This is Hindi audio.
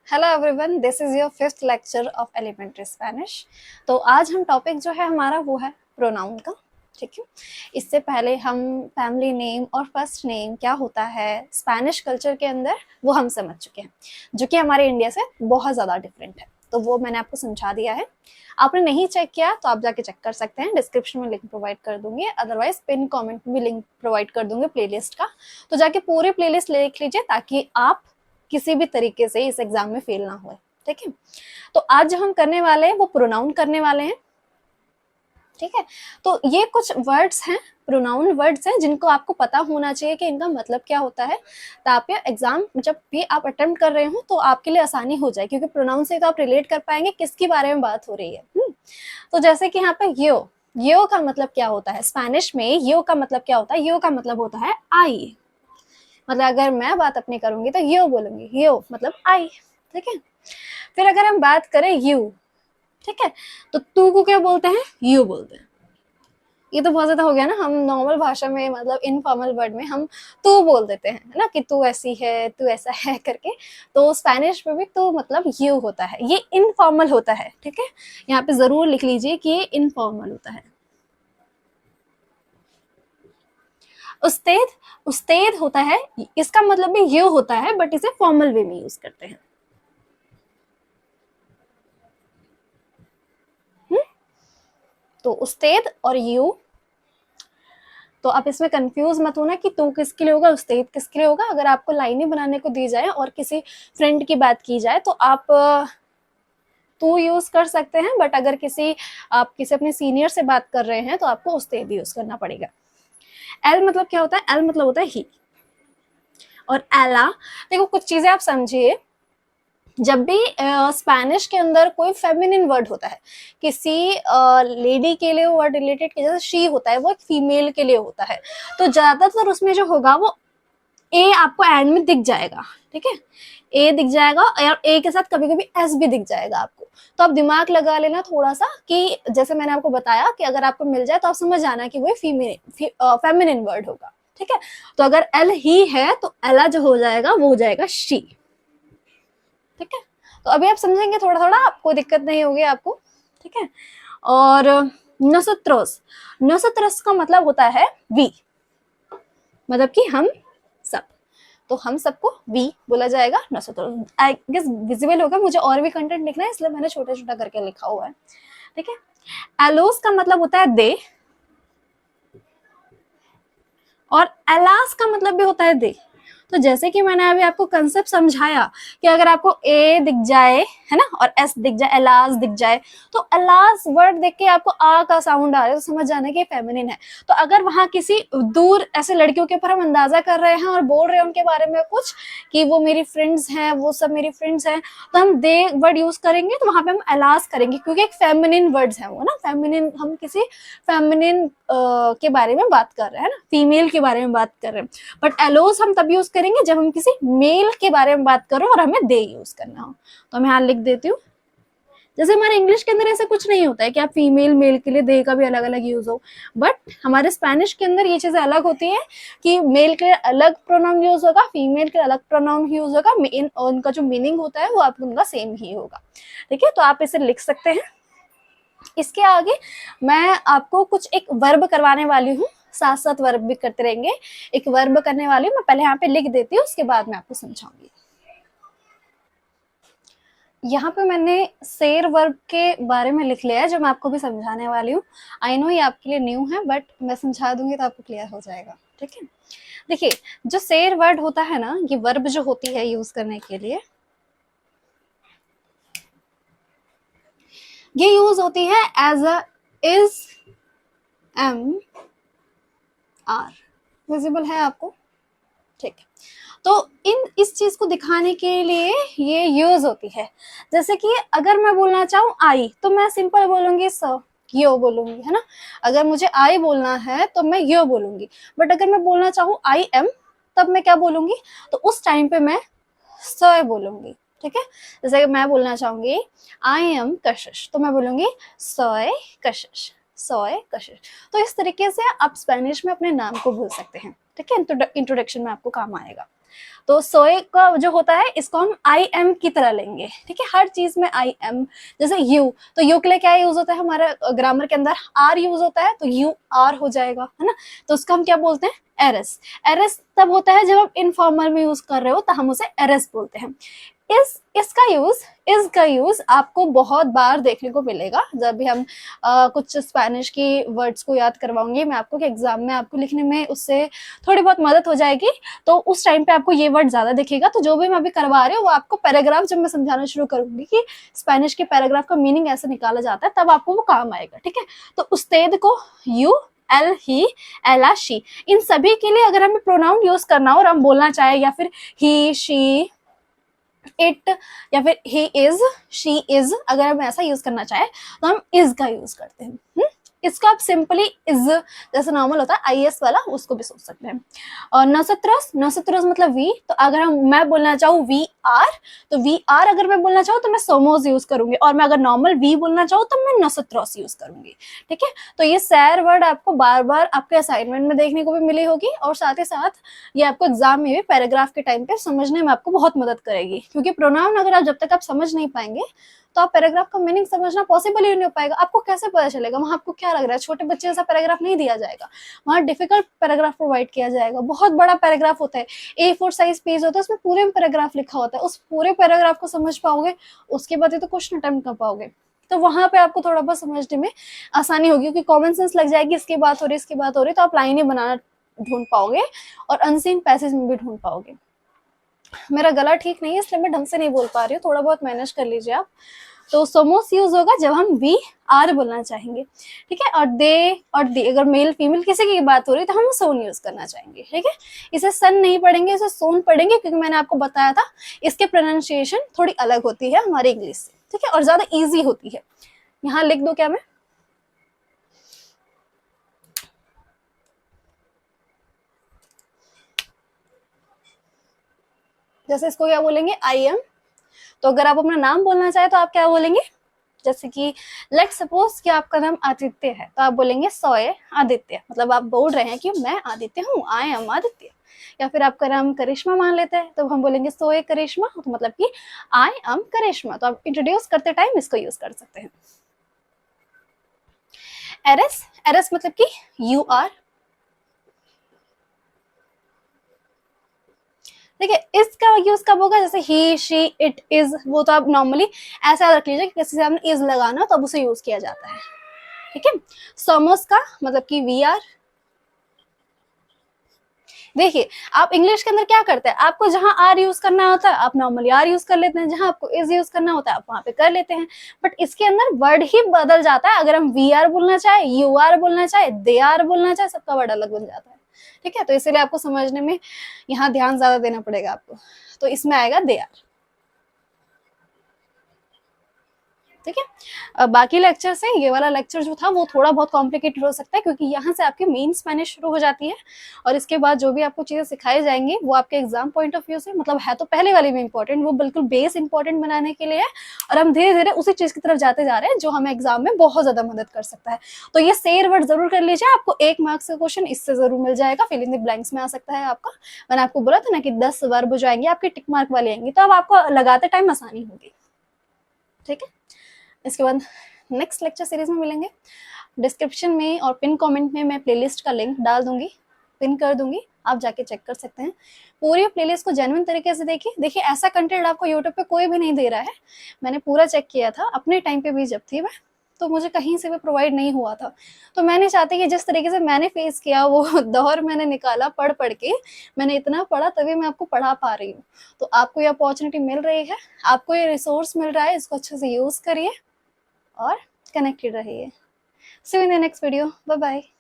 Hello everyone, this is your fifth lecture of elementary Spanish. तो आज हम टॉपिक जो है हमारा वो है प्रोनाउन का। ठीक है, इससे पहले हम फैमिली नेम और फर्स्ट नेम क्या होता है स्पेनिश कल्चर के अंदर वो हम समझ चुके हैं, जो कि हमारे इंडिया से बहुत ज़्यादा डिफरेंट है। तो वो मैंने आपको समझा दिया है। आपने नहीं चेक किया तो आप जाके चेक कर सकते हैं, डिस्क्रिप्शन में लिंक प्रोवाइड कर दूंगी, अदरवाइज पिन कमेंट में भी लिंक प्रोवाइड कर दूंगी प्लेलिस्ट का। तो जाके पूरी प्लेलिस्ट देख लीजिए ताकि आप किसी भी तरीके से इस एग्जाम में फेल ना हो। ठीक है, तो आज जो हम करने वाले हैं वो प्रोनाउन करने वाले हैं। ठीक है, तो ये कुछ वर्ड्स हैं, प्रोनाउन वर्ड्स हैं जिनको आपको पता होना चाहिए कि इनका मतलब क्या होता है, ताकि एग्जाम जब भी आप अटेम्प्ट कर रहे हो तो आपके लिए आसानी हो जाए, क्योंकि प्रोनाउन से तो आप रिलेट कर पाएंगे किसके बारे में बात हो रही है। तो जैसे कि यहाँ पे यो का मतलब क्या होता है, स्पेनिश में यो का मतलब क्या होता है, यो का मतलब होता है आई। मतलब अगर मैं बात अपनी करूंगी तो यो बोलूंगी, यो मतलब आई। ठीक है, फिर अगर हम बात करें यू, ठीक है, तो तू को क्या बोलते हैं, यू बोलते हैं। ये तो बहुत ज्यादा हो गया ना, हम नॉर्मल भाषा में मतलब इनफॉर्मल वर्ड में हम तू बोल देते हैं ना, कि तू ऐसी है, तू ऐसा है करके। तो स्पेनिश में भी तू मतलब यू होता है, ये इनफॉर्मल होता है। ठीक है, यहाँ पे जरूर लिख लीजिए कि ये इनफॉर्मल होता है। उस्तेद, उस्तेद होता है, इसका मतलब भी यू होता है, बट इसे फॉर्मल वे में यूज करते हैं। तो उस्तेद और यू, तो आप इसमें कंफ्यूज मत होना कि तू किसके लिए होगा, उस्तेद किसके लिए होगा। अगर आपको लाइनें बनाने को दी जाए और किसी फ्रेंड की बात की जाए तो आप तू यूज कर सकते हैं, बट अगर आप किसी अपने सीनियर से बात कर रहे हैं तो आपको उस्तेद यूज करना पड़ेगा। एल मतलब क्या होता है, एल मतलब होता है ही। और एला, देखो कुछ चीजें आप समझिए, जब भी स्पेनिश के अंदर कोई फेमिनिन वर्ड होता है, किसी लेडी के लिए वर्ड रिलेटेड, जैसे शी होता है वो एक फीमेल के लिए होता है, तो ज्यादातर उसमें जो होगा वो ए आपको एंड में दिख जाएगा। ठीक है, ए दिख जाएगा और ए के साथ कभी कभी एस भी दिख जाएगा आपको। तो आप दिमाग लगा लेना थोड़ा सा कि जैसे मैंने आपको बताया कि अगर आपको मिल जाए तो आप समझ जाना कि वो फेमिनिन वर्ड होगा। ठीक है, तो अगर एल ही है तो एला जो हो जाएगा वो हो जाएगा शी। ठीक है, तो अभी आप समझेंगे थोड़ा थोड़ा, आपको दिक्कत नहीं होगी आपको। ठीक है, और नोसोत्रोस, नोसोत्रोस का मतलब होता है वी, मतलब कि हम सब। तो हम सबको वी बोला जाएगा, नोसोत्रोस। आई गेस विजिबल होगा, मुझे और भी कंटेंट लिखना है इसलिए मैंने छोटा छोटा करके लिखा हुआ है। ठीक है, एलोस का मतलब होता है दे, और एलास का मतलब भी होता है दे। तो जैसे कि मैंने अभी आपको कंसेप्ट समझाया कि अगर आपको ए दिख जाए है ना, और एस दिख जाए, एलास दिख जाए, तो एलास वर्ड देख के आपको आ का साउंड आ रहा है तो समझ जाना कि फेमिनिन है। तो अगर वहां किसी दूर ऐसे लड़कियों के ऊपर हम अंदाजा कर रहे हैं और बोल रहे हैं उनके बारे में कुछ कि वो मेरी फ्रेंड्स हैं, वो सब मेरी फ्रेंड्स हैं, तो हम दे वर्ड यूज करेंगे, तो वहां पे हम एलास करेंगे, क्योंकि एक फेमिनिन वर्ड्स है वो ना, फेमिनिन, हम किसी फेमिनिन के बारे में बात कर रहे हैं ना, फीमेल के बारे में बात कर रहे हैं। बट एलोस हम तब यूज करेंगे जब हम किसी मेल के बारे में बात करो और हमें दे यूज करना हो। तो मैं यहाँ लिख देती हूँ, जैसे हमारे इंग्लिश के अंदर ऐसा कुछ नहीं होता है कि आप फीमेल मेल के लिए दे का भी अलग अलग यूज हो, बट हमारे स्पेनिश के अंदर ये चीजें अलग होती है कि मेल के लिए अलग प्रोनाउन यूज होगा, फीमेल के लिए अलग प्रोनाउन यूज होगा, उनका जो मीनिंग होता है वो आपको उनका सेम ही होगा। ठीक है, तो आप इसे लिख सकते हैं। इसके आगे मैं आपको कुछ एक वर्ब करवाने वाली हूँ, साथ साथ वर्ब भी करते रहेंगे। एक वर्ब करने वाली हूँ, मैं पहले यहाँ पे लिख देती हूँ, उसके बाद मैं आपको समझाऊंगी। यहाँ पे मैंने सेर वर्ब के बारे में लिख लिया है, जो मैं आपको भी समझाने वाली हूँ। आई नो ये आपके लिए न्यू है, बट मैं समझा दूंगी तो आपको क्लियर हो जाएगा। ठीक है, देखिए जो सेर वर्ड होता है ना, ये वर्ब जो होती है यूज करने के लिए, ये यूज होती है as a is, am, are. Visible है आपको? ठीक है, तो इस चीज को दिखाने के लिए ये यूज होती है। जैसे कि अगर मैं बोलना चाहूँ आई, तो मैं सिंपल बोलूंगी स, यो बोलूंगी, है ना। अगर मुझे आई बोलना है तो मैं यो बोलूंगी, बट अगर मैं बोलना चाहूँ आई एम, तब मैं क्या बोलूंगी, तो उस टाइम पे मैं स बोलूंगी। ठीक है, जैसे मैं बोलना चाहूंगी आई एम कशिश, तो मैं बोलूंगी सोए कशिश, सोए कशिश। तो इस तरीके से आप स्पेनिश में अपने नाम को भूल सकते हैं। ठीक है, इंट्रोडक्शन में आपको काम आएगा। तो सोए का जो होता है इसको हम आई एम की तरह लेंगे, ठीक है, हर चीज में आई एम। जैसे यू, तो यू के लिए क्या यूज होता है, हमारे ग्रामर के अंदर आर यूज होता है, तो यू आर हो जाएगा, है ना। तो उसका हम क्या बोलते हैं, एरस। एरस तब होता है जब आप इनफॉर्मल में यूज कर रहे हो, तो हम उसे एरस बोलते हैं। इसका यूज आपको बहुत बार देखने को मिलेगा जब भी हम कुछ स्पेनिश की वर्ड्स को याद करवाऊंगी मैं आपको, कि एग्जाम में आपको लिखने में उससे थोड़ी बहुत मदद हो जाएगी। तो उस टाइम पे आपको ये वर्ड ज्यादा दिखेगा। तो जो भी मैं अभी करवा रही हूँ वो आपको पैराग्राफ जब मैं समझाना शुरू करूंगी कि स्पेनिश के पैराग्राफ का मीनिंग ऐसे निकाला जाता है, तब आपको वो काम आएगा, ठीक है। तो उस्तेद को यू, एल, ही, एला, शी, इन सभी के लिए अगर हमें प्रोनाउन यूज करना हो और हम बोलना चाहे, या फिर ही, शी, इट, या फिर ही इज, शी इज, अगर हम ऐसा यूज करना चाहे तो हम इज का यूज करते हैं। इसको आप सिंपली इज जैसे नॉर्मल होता है आईएस वाला, उसको भी सोच सकते हैं। और नसत्रस, नसत्रस मतलब वी, तो अगर मैं बोलना चाहूँ वी आर, तो वी आर अगर मैं बोलना चाहूँ तो मैं सोमोज यूज करूंगी, और मैं अगर नॉर्मल वी बोलना चाहूँ तो मैं नसत्रस यूज करूंगी, ठीक है। तो ये सैर वर्ड आपको बार बार आपके असाइनमेंट में देखने को भी मिली होगी, और साथ ही साथ ये आपको एग्जाम में भी पैराग्राफ के टाइम पे समझने में आपको बहुत मदद करेगी, क्योंकि प्रोनाउन अगर आप जब तक आप समझ नहीं पाएंगे तो आप पैराग्राफ का मीनिंग समझना पॉसिबल ही नहीं हो पाएगा। आपको कैसे पता चलेगा, वहां आपको क्या लग रहा है, छोटे बच्चे जैसा पैराग्राफ नहीं दिया जाएगा, वहां डिफिकल्ट पैराग्राफ प्रोवाइड किया जाएगा। बहुत बड़ा पैराग्राफ होता है, A4 साइज पेज होता है, उसमें पूरे पैराग्राफ लिखा होता है, उस पूरे पैराग्राफ को समझ पाओगे उसके बाद ही तो क्वेश्चन अटेम्प्ट कर पाओगे। तो वहां पे आपको थोड़ा बहुत समझने में आसानी होगी, क्योंकि कॉमन सेंस लग जाएगी, इसकी बात हो रही, इसकी बात हो रही, तो आप लाइन ही बनाना ढूंढ पाओगे और अनसीन पैसेज में भी ढूंढ पाओगे। मेरा गला ठीक नहीं है इसलिए मैं ढंग से नहीं बोल पा रही हूँ, थोड़ा बहुत मैनेज कर लीजिए आप। तो सोमोस यूज होगा जब हम वी आर बोलना चाहेंगे, ठीक है। और दे और दी, अगर मेल फीमेल किसी की बात हो रही है तो हम सोन यूज करना चाहेंगे, ठीक है। इसे सन नहीं पढ़ेंगे, इसे सोन पढ़ेंगे, क्योंकि मैंने आपको बताया था इसके प्रोनाउंसिएशन थोड़ी अलग होती है हमारी इंग्लिश से, ठीक है, और ज्यादा ईजी होती है। यहाँ लिख दो क्या मैं, जैसे इसको क्या बोलेंगे, आई एम। तो अगर आप अपना नाम बोलना चाहे तो आप क्या बोलेंगे, जैसे कि लेट सपोज कि आपका नाम आदित्य है, तो आप बोलेंगे सोए आदित्य, मतलब आप बोल रहे हैं कि मैं आदित्य हूँ, आई एम आदित्य। या फिर आपका नाम करिश्मा मान लेते हैं तो हम बोलेंगे सोए करिश्मा, तो मतलब कि आई एम करिश्मा। तो आप इंट्रोड्यूस करते टाइम इसको यूज कर सकते हैं। एरस, एरस मतलब कि यू आर, ठीक है। इसका यूज कब होगा, जैसे ही, शी, इट, इज, वो तो आप नॉर्मली ऐसा रख लीजिए कि किसी से आपने इज लगाना तब उसे यूज किया जाता है, ठीक है। सोमोस का मतलब कि वी आर। देखिए आप इंग्लिश के अंदर क्या करते हैं, आपको जहां आर यूज करना होता है आप नॉर्मली आर यूज कर लेते हैं, जहां आपको इज यूज करना होता है आप वहां पे कर लेते हैं, बट इसके अंदर वर्ड ही बदल जाता है। अगर हम वी आर बोलना चाहे, यू आर बोलना चाहे, दे आर बोलना चाहे, सबका वर्ड अलग बन जाता है, ठीक है। तो इसीलिए आपको समझने में यहाँ ध्यान ज्यादा देना पड़ेगा आपको। तो इसमें आएगा दे आर, ठीक है। बाकी लेक्चर से ये वाला लेक्चर जो था वो थोड़ा बहुत कॉम्प्लिकेटेड हो सकता है, क्योंकि यहाँ से आपकी मेन स्पेनिश शुरू हो जाती है, और इसके बाद जो भी आपको चीजें सिखाई जाएंगी वो आपके एग्जाम पॉइंट ऑफ व्यू से, मतलब है तो पहले वाली भी इंपॉर्टेंट, वो बिल्कुल बेस इंपॉर्टेंट बनाने के लिए है, और हम धीरे धीरे उसी चीज की तरफ जाते जा रहे हैं जो हमें एग्जाम में बहुत ज्यादा मदद कर सकता है। तो ये सेर वर्ड जरूर कर लीजिए, आपको 1 मार्क्स का क्वेश्चन इससे जरूर मिल जाएगा, फिल इन द ब्लैंक्स में आ सकता है आपका। मैंने आपको बोला था ना कि 10 वर्ब हो जाएंगे आपके टिक मार्क वाले आएंगे, तो अब आपको लगाते टाइम आसानी होगी, ठीक है। इसके बाद नेक्स्ट लेक्चर सीरीज में मिलेंगे। डिस्क्रिप्शन में और पिन कमेंट में मैं प्लेलिस्ट का लिंक डाल दूंगी, पिन कर दूंगी, आप जाके चेक कर सकते हैं। पूरी प्लेलिस्ट को जेन्युइन तरीके से देखिए ऐसा कंटेंट आपको यूट्यूब पे कोई भी नहीं दे रहा है। मैंने पूरा चेक किया था अपने टाइम पे भी, जब थी मैं, तो मुझे कहीं से भी प्रोवाइड नहीं हुआ था। तो मैंने चाहती कि जिस तरीके से मैंने फेस किया वो दौर मैंने निकाला, पढ़ के मैंने इतना पढ़ा, तभी मैं आपको पढ़ा पा रही हूँ। तो आपको ये अपॉर्चुनिटी मिल रही है, आपको ये रिसोर्स मिल रहा है, इसको अच्छे से यूज करिए और कनेक्टेड रहिए। See you in the next video. Bye bye.